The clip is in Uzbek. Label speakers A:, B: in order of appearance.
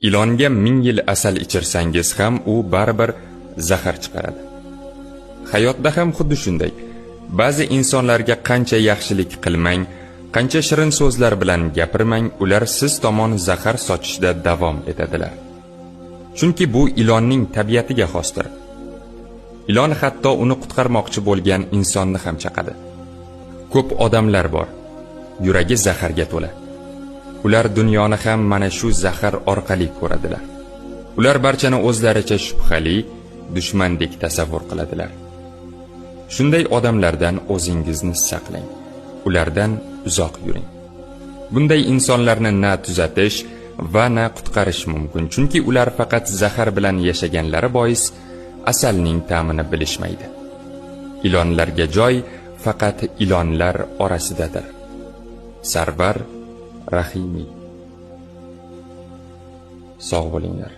A: Ilonga 1000 yil asal ichirsangiz ham u baribir zahar chiqaradi. Hayotda ham xuddi shunday. Ba'zi insonlarga qancha yaxshilik qilmang, qancha shirin so'zlar bilan gapirmang, ular siz tomon zahar sochishda davom etadilar. Chunki bu ilonning tabiatiga xosdir. Ilon hatto uni qutqarmoqchi bo'lgan insonni ham chaqadi. Ko'p odamlar bor, yuragi zaharga to'la. Ular dunyoni ham mana shu zahar orqali ko'radilar. Ular barchani o'zlaricha shubhali, dushmandek tasavvur qiladilar. Shunday odamlardan o'zingizni saqlang. Ulardan uzoq yuring. Bunday insonlarni na tuzatish va na qutqarish mumkin, chunki ular faqat zahar bilan yashaganlari bois asalning ta'mini bilishmaydi. Ilonlarga joy faqat ilonlar orasidadir. Sarvar Rahimiy. Sog' bo'linglar.